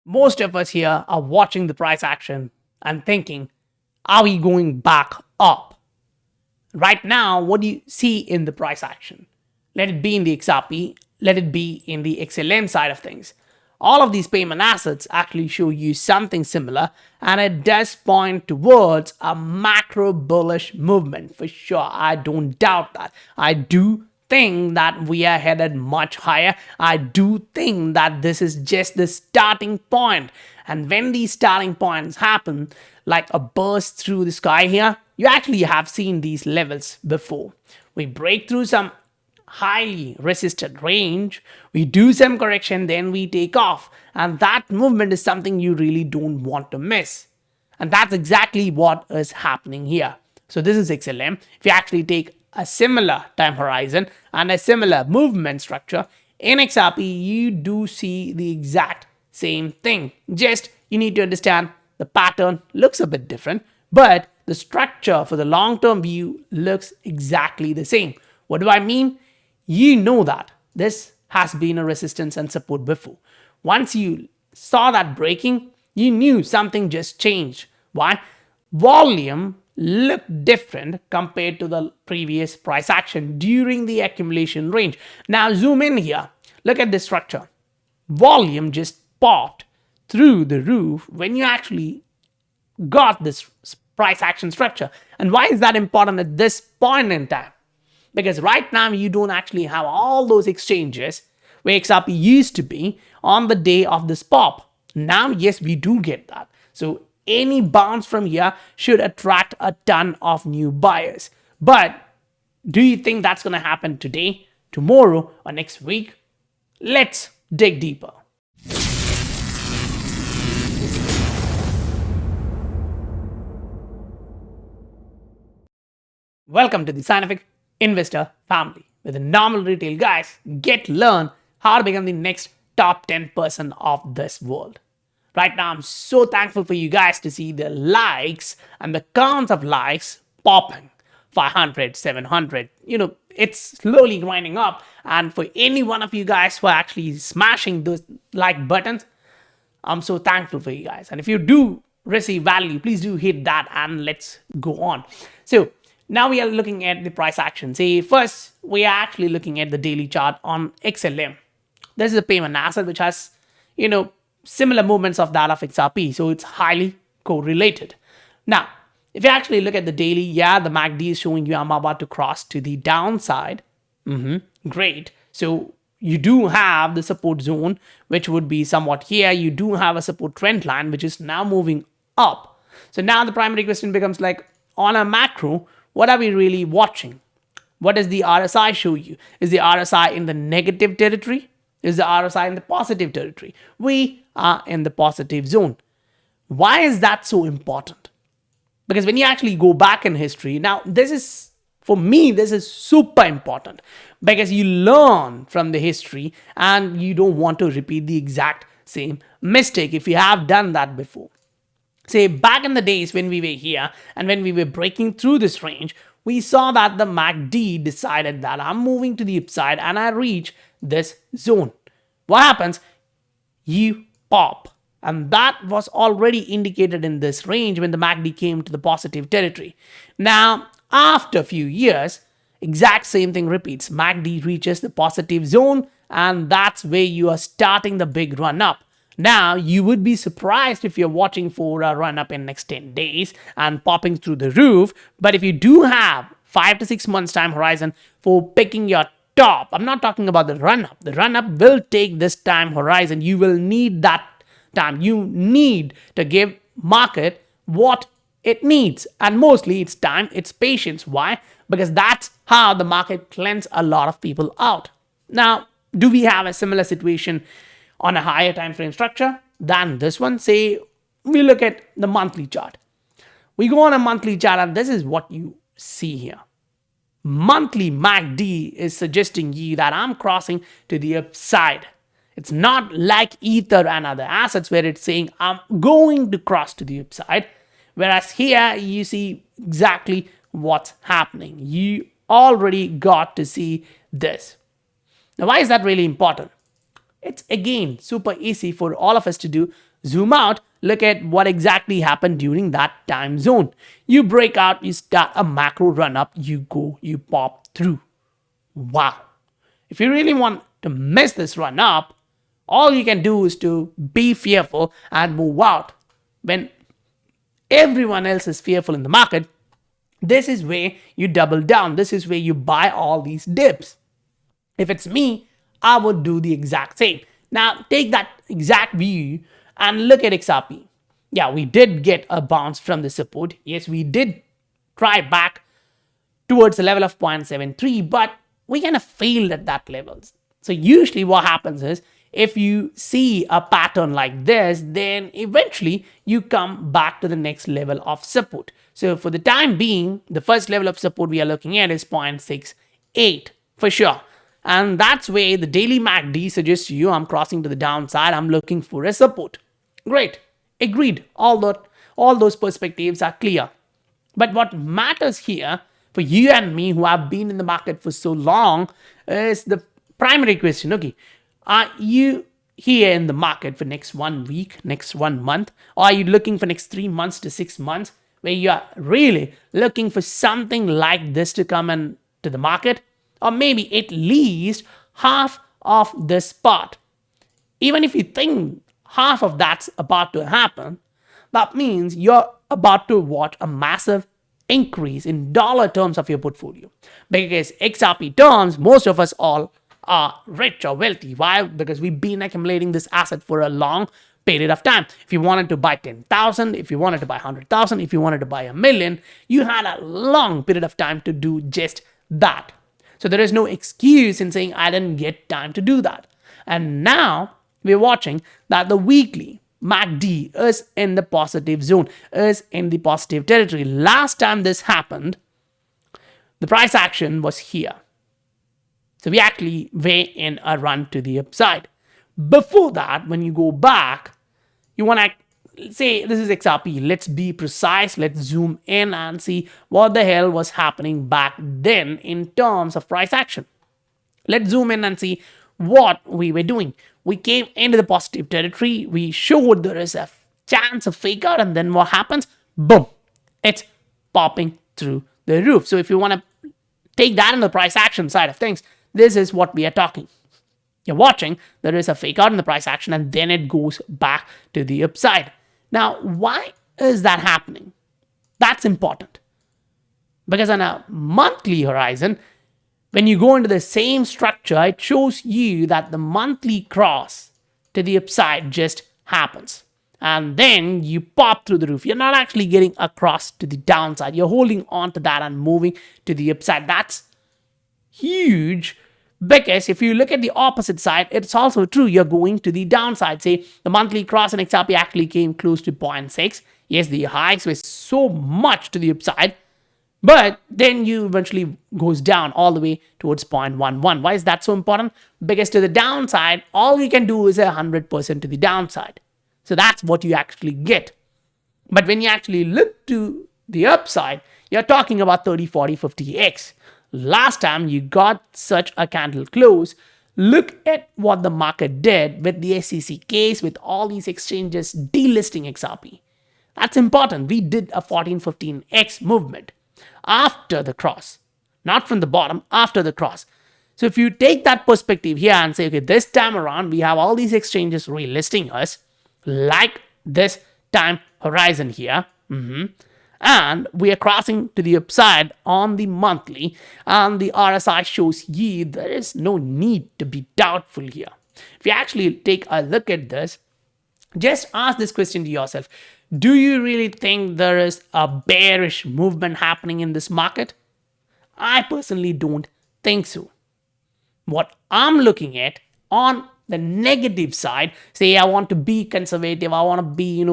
Most of us here are watching the price action and thinking, are we going back up? Right now, what do you see in the price action? Let it be in the XRP, let it be in the XLM side of things. All of these payment assets actually show you something similar, and it does point towards a macro bullish movement for sure. I don't doubt that. I do think that we are headed much higher. I do think that this is just the starting point. And when these starting points happen, like a burst through the sky here, you actually have seen these levels before. We break through some highly resisted range, we do some correction, then we take off. And that movement is something you really don't want to miss. And that's exactly what is happening here. So this is XLM. If you actually take a similar time horizon and a similar movement structure, in XRP, you do see the exact same thing. Just you need to understand the pattern looks a bit different, but the structure for the long-term view looks exactly the same. What do I mean? You know that this has been a resistance and support before. Once you saw that breaking, you knew something just changed. Why? Volume looked different compared to the previous price action during the accumulation range. Now zoom in here. Look at this structure. Volume just popped through the roof when you actually got this price action structure. And why is that important at this point in time? Because right now you don't actually have all those exchanges where XRP used to be on the day of this pop. Now, yes, we do get that. So any bounce from here should attract a ton of new buyers. But do you think that's going to happen today, tomorrow, or next week? Let's dig deeper. Welcome to the Scientific Investor family, where the normal retail guys learn how to become the next top 10% of this world. Right now, I'm so thankful for you guys to see the likes and the counts of likes popping. 500, 700, it's slowly grinding up. And for any one of you guys who are actually smashing those like buttons, I'm so thankful for you guys. And if you do receive value, please do hit that and let's go on. So now we are looking at the price action. See, first, we are actually looking at the daily chart on XLM. This is a payment asset which has, similar movements of that of XRP. So it's highly correlated. Now, if you actually look at the daily, yeah, the MACD is showing you I'm about to cross to the downside. Great. So you do have the support zone, which would be somewhat here. You do have a support trend line, which is now moving up. So now the primary question becomes like, on a macro, what are we really watching? What does the RSI show you? Is the RSI in the negative territory? Is the RSI in the positive territory? We are in the positive zone. Why is that so important? Because when you actually go back in history, now this is, for me, this is super important because you learn from the history and you don't want to repeat the exact same mistake if you have done that before. Say back in the days when we were here and when we were breaking through this range, we saw that the MACD decided that I'm moving to the upside and I reach this zone. What happens? You pop. And that was already indicated in this range when the MACD came to the positive territory. Now, after a few years, exact same thing repeats. MACD reaches the positive zone and that's where you are starting the big run up. Now, you would be surprised if you're watching for a run up in next 10 days and popping through the roof. But if you do have 5 to 6 months time horizon for picking your top, I'm not talking about the run up. The run up will take this time horizon. You will need that time. You need to give market what it needs. And mostly it's time, it's patience. Why? Because that's how the market cleanses a lot of people out. Now, do we have a similar situation on a higher time frame structure than this one? Say we look at the monthly chart. We go on a monthly chart and this is what you see here. Monthly MACD is suggesting you that I'm crossing to the upside. It's not like Ether and other assets where it's saying I'm going to cross to the upside. Whereas here you see exactly what's happening. You already got to see this. Now, why is that really important? It's again super easy for all of us to do. zoom out, look at what exactly happened during that time zone. You break out, you start a macro run up, you go, you pop through. Wow. If you really want to miss this run up, all you can do is to be fearful and move out. When everyone else is fearful in the market, this is where you double down. This is where you buy all these dips. If it's me, I would do the exact same. Now, take that exact view and look at XRP. Yeah, we did get a bounce from the support. Yes, we did try back towards the level of 0.73, but we kind of failed at that level. So usually what happens is, if you see a pattern like this, then eventually you come back to the next level of support. So for the time being, the first level of support we are looking at is 0.68 for sure. And that's where the daily MACD suggests to you I'm crossing to the downside, I'm looking for a support. Great, agreed, all those perspectives are clear. But what matters here for you and me who have been in the market for so long is the primary question. Okay, are you here in the market for next 1 week, next 1 month, or are you looking for next 3 months to 6 months where you are really looking for something like this to come into the market, or maybe at least half of this part? Even if you think half of that's about to happen, that means you're about to watch a massive increase in dollar terms of your portfolio. Because XRP terms, most of us all are rich or wealthy. Why? Because we've been accumulating this asset for a long period of time. If you wanted to buy 10,000, if you wanted to buy 100,000, if you wanted to buy a million, you had a long period of time to do just that. So there is no excuse in saying I didn't get time to do that. And now we're watching that the weekly MACD is in the positive zone, is in the positive territory. Last time this happened, the price action was here. So we actually were in a run to the upside. Before that, when you go back, you want to say this is XRP. Let's be precise. Let's zoom in and see what the hell was happening back then in terms of price action. Let's zoom in and see what we were doing. We came into the positive territory. We showed there is a chance of fake out, and then what happens? Boom, it's popping through the roof. So if you want to take that in the price action side of things, this is what we are talking. You're watching, there is a fake out in the price action, and then it goes back to the upside. Now, why is that happening? That's important. Because on a monthly horizon, when you go into the same structure, it shows you that the monthly cross to the upside just happens. And then you pop through the roof. You're not actually getting across to the downside. You're holding on to that and moving to the upside. That's huge, because if you look at the opposite side, it's also true. You're going to the downside. Say the monthly cross in XRP actually came close to 0.6. Yes, the highs were so much to the upside, but then you eventually goes down all the way towards 0.11. Why is that so important? Because to the downside, all you can do is 100% to the downside. So that's what you actually get. But when you actually look to the upside, you're talking about 30, 40, 50x. Last time you got such a candle close, look at what the market did with the SEC case, with all these exchanges delisting XRP. That's important. We did a 14, 15x movement after the cross, not from the bottom, after the cross. So if you take that perspective here and say, okay, this time around, we have all these exchanges relisting us like this time horizon here. And we are crossing to the upside on the monthly, and the RSI shows you there is no need to be doubtful here. If you actually take a look at this, just ask this question to yourself. Do you really think there is a bearish movement happening in this market? I personally don't think so. What I'm looking at on the negative side, say I want to be conservative, I want to be,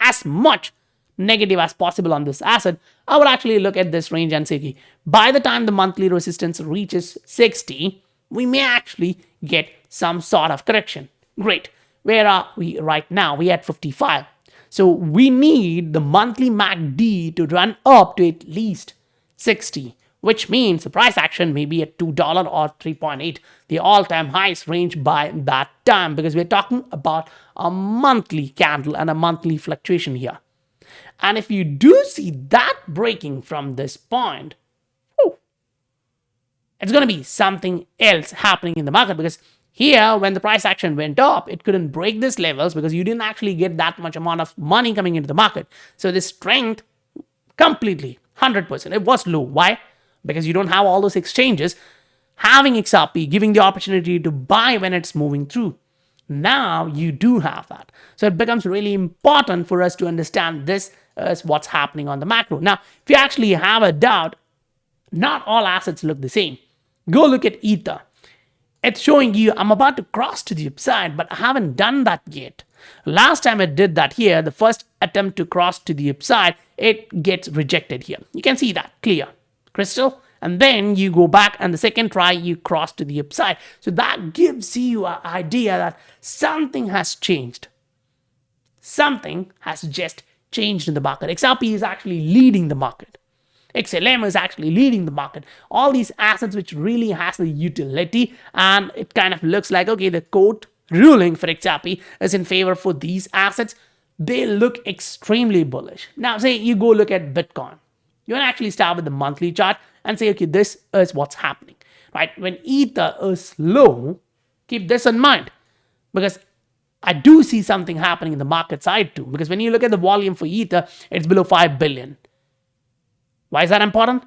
as much negative as possible on this asset, I would actually look at this range and say, okay, by the time the monthly resistance reaches 60, we may actually get some sort of correction. Great. Where are we right now? We're at 55. So we need the monthly MACD to run up to at least 60. which means the price action may be at $2 or 3.8, the all-time highs range by that time, because we're talking about a monthly candle and a monthly fluctuation here. And if you do see that breaking from this point, it's going to be something else happening in the market, because here, when the price action went up, it couldn't break these levels because you didn't actually get that much amount of money coming into the market. So this strength completely, 100%, it was low. Why? Because you don't have all those exchanges having XRP, giving the opportunity to buy when it's moving through. Now you do have that. So it becomes really important for us to understand this as what's happening on the macro. Now, if you actually have a doubt, not all assets look the same. Go look at Ether. It's showing you I'm about to cross to the upside, but I haven't done that yet. Last time I did that here, the first attempt to cross to the upside, it gets rejected here. You can see that clear, crystal. And then you go back and the second try, you cross to the upside. So that gives you an idea that something has changed. Something has just changed in the market. XRP is actually leading the market. XLM is actually leading the market. All these assets which really has the utility, and it kind of looks like, okay, the court ruling for XRP is in favor for these assets. They look extremely bullish. Now, say you go look at Bitcoin. You want to actually start with the monthly chart and say, okay, this is what's happening, right? When Ether is low, keep this in mind, because I do see something happening in the market side too, because when you look at the volume for Ether, it's below 5 billion. Why is that important?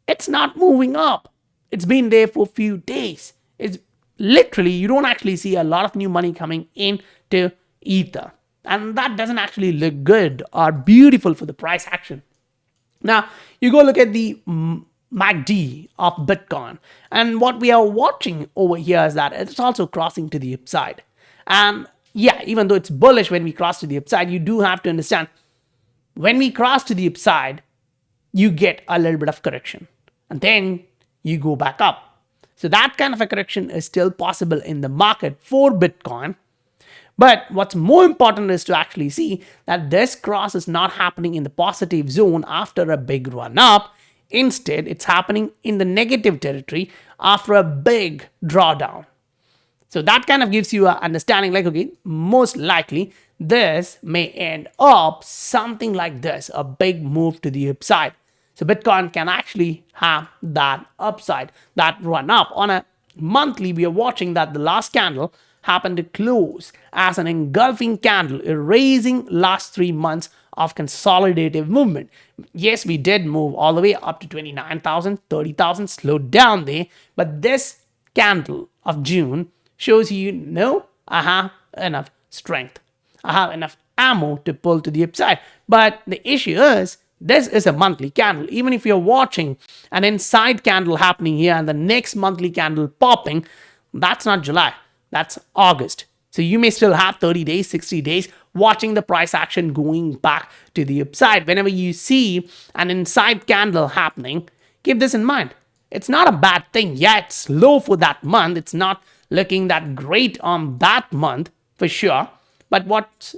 It's not moving up. It's been there for a few days. It's literally, you don't actually see a lot of new money coming into Ether. And that doesn't actually look good or beautiful for the price action. Now, you go look at the MACD of Bitcoin. And what we are watching over here is that it's also crossing to the upside. And yeah, even though it's bullish when we cross to the upside, you do have to understand when we cross to the upside, you get a little bit of correction and then you go back up. So that kind of a correction is still possible in the market for Bitcoin. But what's more important is to actually see that this cross is not happening in the positive zone after a big run up. Instead, it's happening in the negative territory after a big drawdown. So that kind of gives you an understanding like, okay, most likely this may end up something like this, a big move to the upside. So Bitcoin can actually have that upside, that run up. On a monthly, we are watching that the last candle happened to close as an engulfing candle, erasing last 3 months of consolidative movement. Yes, we did move all the way up to 29,000, 30,000, slowed down there. But this candle of June shows you, no, I have enough strength. I have enough ammo to pull to the upside. But the issue is, this is a monthly candle. Even if you're watching an inside candle happening here and the next monthly candle popping, that's not July, that's August. So you may still have 30 days, 60 days watching the price action going back to the upside. Whenever you see an inside candle happening, keep this in mind. It's not a bad thing. Yeah, it's low for that month. It's not looking that great on that month for sure. But what's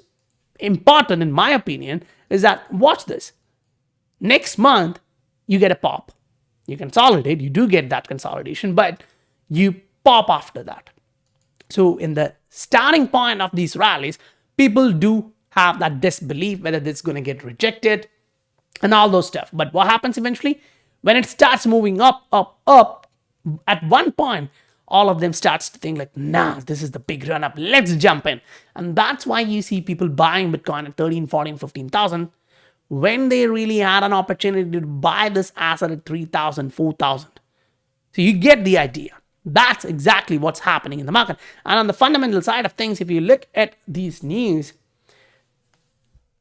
important in my opinion is that, watch this. Next month, you get a pop. You consolidate, you do get that consolidation, but you pop after that. So in the starting point of these rallies, people do have that disbelief whether this is going to get rejected and all those stuff. But what happens eventually? When it starts moving up, at one point, all of them starts to think like, nah, this is the big run up. Let's jump in. And that's why you see people buying Bitcoin at 13, 14, 15,000 when they really had an opportunity to buy this asset at 3,000, 4,000. So you get the idea. That's exactly what's happening in the market. And on the fundamental side of things, if you look at these news,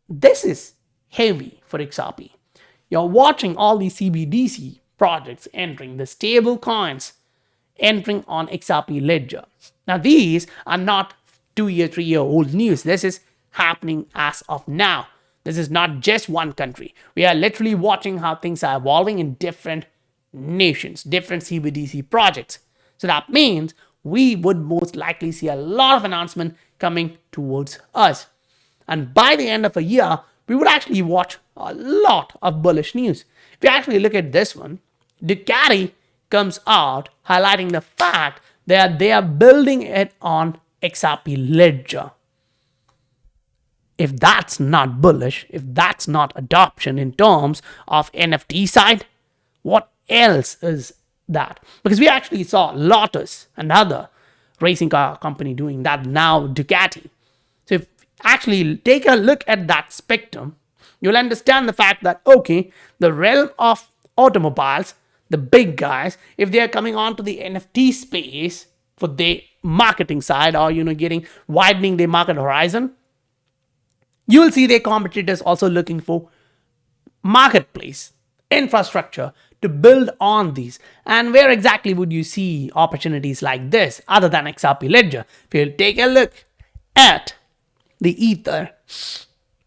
this is heavy for XRP. You're watching all these CBDC projects entering, the stable coins entering on XRP ledger. Now, these are not 2-year, 3-year-old news. This is happening as of now. This is not just one country. We are literally watching how things are evolving in different nations, different CBDC projects. So that means we would most likely see a lot of announcement coming towards us. And by the end of a year, we would actually watch a lot of bullish news. If you actually look at this one, Ducati comes out highlighting the fact that they are building it on XRP Ledger. If that's not bullish, if that's not adoption in terms of NFT side, what else is that? Because we actually saw Lotus, another racing car company, doing that, now Ducati. So if actually take a look at that spectrum, you'll understand the fact that, okay, the realm of automobiles, the big guys, if they are coming onto the NFT space for their marketing side, or widening their market horizon, you will see their competitors also looking for marketplace infrastructure to build on these. And where exactly would you see opportunities like this other than XRP Ledger? If you take a look at the Ether,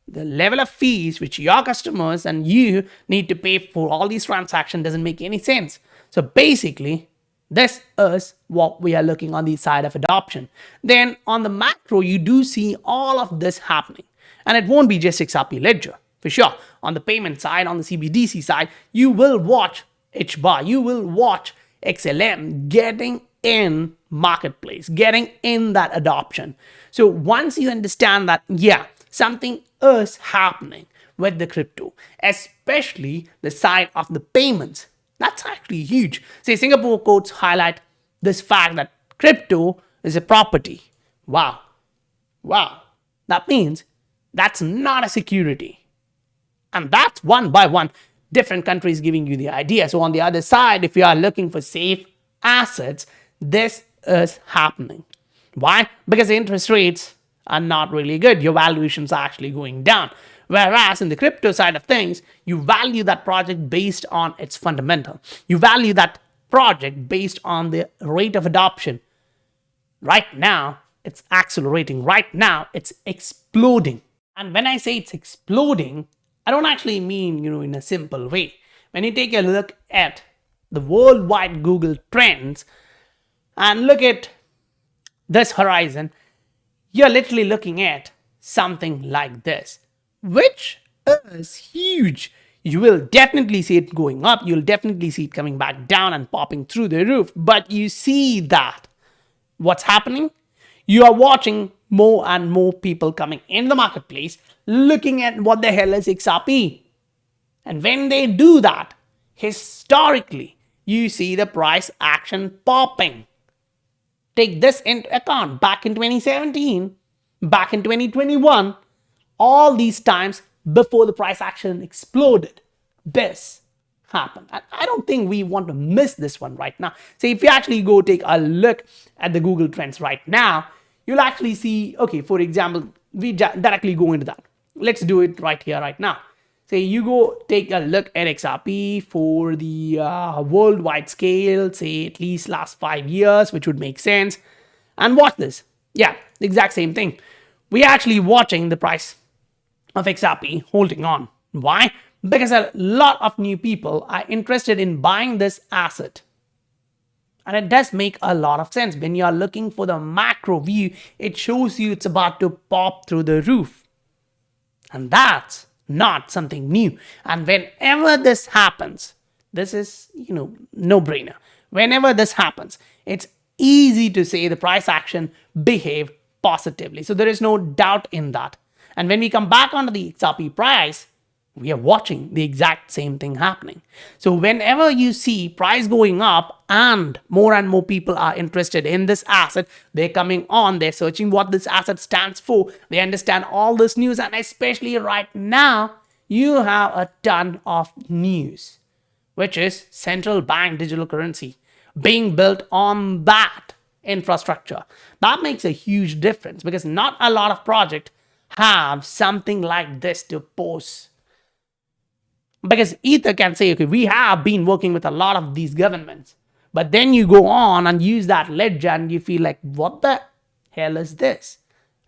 the level of fees which your customers and you need to pay for all these transactions doesn't make any sense. So basically, this is what we are looking on the side of adoption. Then on the macro, you do see all of this happening. And it won't be just XRP Ledger, for sure. On the payment side, on the CBDC side, you will watch HBAR, you will watch XLM getting in marketplace, getting in that adoption. So once you understand that, yeah, something is happening with the crypto, especially the side of the payments, that's actually huge. Say Singapore courts highlight this fact that crypto is a property. Wow. That means that's not a security. And that's one by one different countries giving you the idea. So on the other side, if you are looking for safe assets, this is happening. Why? Because the interest rates are not really good. Your valuations are actually going down. Whereas in the crypto side of things, you value that project based on its fundamental. You value that project based on the rate of adoption. Right now, it's accelerating. Right now, it's exploding. And when I say it's exploding, I don't actually mean, in a simple way. When you take a look at the worldwide Google trends and look at this horizon, you're literally looking at something like this, which is huge. You will definitely see it going up. You'll definitely see it coming back down and popping through the roof. But you see that what's happening? You are watching more and more people coming in the marketplace looking at what the hell is XRP. And when they do that, historically, you see the price action popping. Take this into account. Back in 2017, back in 2021, all these times before the price action exploded, this happened. And I don't think we want to miss this one right now. So if you actually go take a look at the Google Trends right now, you'll actually see, okay, for example, we directly go into that. Let's do it right here, right now. Say you go take a look at XRP for the worldwide scale, say at least last 5 years, which would make sense. And watch this. Yeah, the exact same thing. We're actually watching the price of XRP holding on. Why? Because a lot of new people are interested in buying this asset. And it does make a lot of sense. When you are looking for the macro view, it shows you it's about to pop through the roof. And that's not something new. And whenever this happens, this is, no-brainer. Whenever this happens, it's easy to say the price action behave positively. So there is no doubt in that. And when we come back onto the XRP price, we are watching the exact same thing happening. So whenever you see price going up and more people are interested in this asset, they're coming on, they're searching what this asset stands for, they understand all this news, and especially right now, you have a ton of news, which is central bank digital currency being built on that infrastructure. That makes a huge difference because not a lot of projects have something like this to post. Because Ether can say, okay, we have been working with a lot of these governments. But then you go on and use that ledger and you feel like, what the hell is this?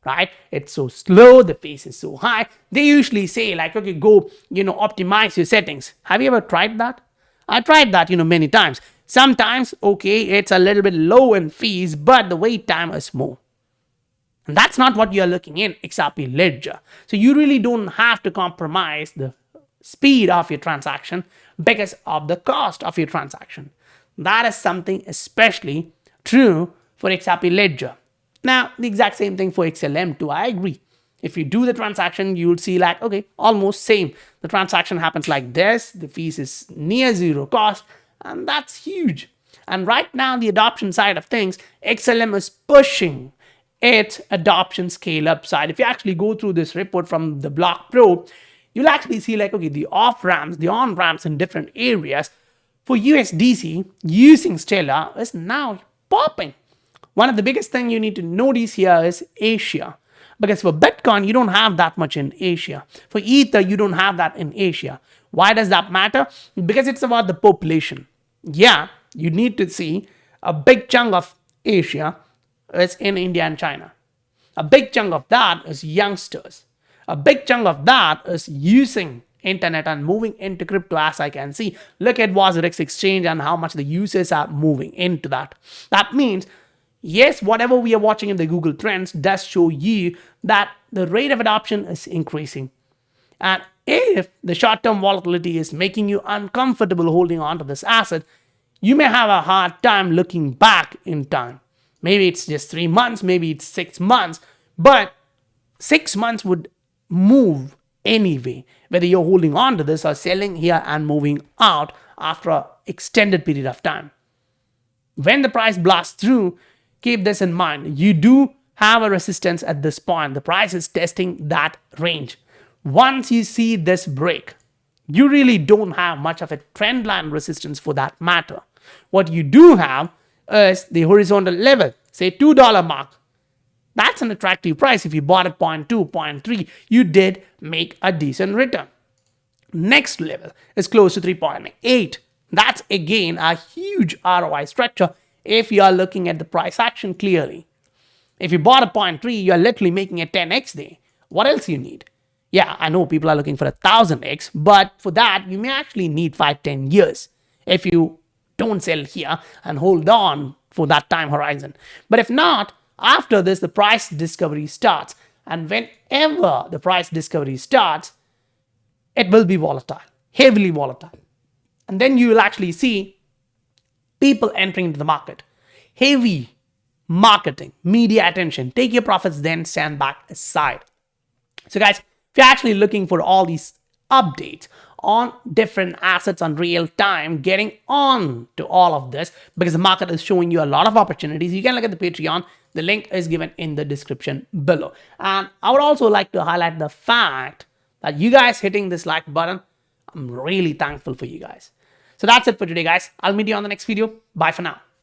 Right? It's so slow, the pace is so high. They usually say like, okay, go, optimize your settings. Have you ever tried that? I tried that, many times. Sometimes, okay, it's a little bit low in fees, but the wait time is more. And that's not what you're looking in XRP Ledger. So you really don't have to compromise the speed of your transaction because of the cost of your transaction. That is something especially true for XRP Ledger. Now, the exact same thing for XLM too, I agree. If you do the transaction, you'll see like, okay, almost same. The transaction happens like this, the fees is near zero cost, and that's huge. And right now, the adoption side of things, XLM is pushing its adoption scale up side. If you actually go through this report from the Block Pro, you'll actually see like, okay, the off ramps, the on ramps in different areas for USDC using Stellar is now popping. One of the biggest things you need to notice here is Asia. Because for Bitcoin, you don't have that much in Asia. For Ether, you don't have that in Asia. Why does that matter? Because it's about the population. Yeah, you need to see a big chunk of Asia is in India and China. A big chunk of that is youngsters. A big chunk of that is using internet and moving into crypto, as I can see. Look at WazirX exchange and how much the users are moving into that. That means, yes, whatever we are watching in the Google Trends does show you that the rate of adoption is increasing. And if the short-term volatility is making you uncomfortable holding on to this asset, you may have a hard time looking back in time. Maybe it's just 3 months, maybe it's 6 months, but 6 months would move anyway, whether you're holding on to this or selling here and moving out after an extended period of time. When the price blasts through, keep this in mind. You do have a resistance at this point. The price is testing that range. Once you see this break, you really don't have much of a trend line resistance for that matter. What you do have is the horizontal level, say $2 mark. That's an attractive price. If you bought at 0.2, 0.3, you did make a decent return. Next level is close to 3.8. That's again a huge ROI structure if you are looking at the price action clearly. If you bought at 0.3, you're literally making a 10x day. What else you need? Yeah, I know people are looking for 1000x, but for that, you may actually need 5-10 years if you don't sell here and hold on for that time horizon. But if not, after this, the price discovery starts. And whenever the price discovery starts, it will be volatile, heavily volatile. And then you will actually see people entering into the market. Heavy marketing, media attention. Take your profits, then stand back aside. So guys, if you're actually looking for all these updates on different assets on real time, getting on to all of this, because the market is showing you a lot of opportunities, you can look at the Patreon. The link is given in the description below. And I would also like to highlight the fact that you guys hitting this like button, I'm really thankful for you guys. So that's it for today, guys. I'll meet you on the next video. Bye for now.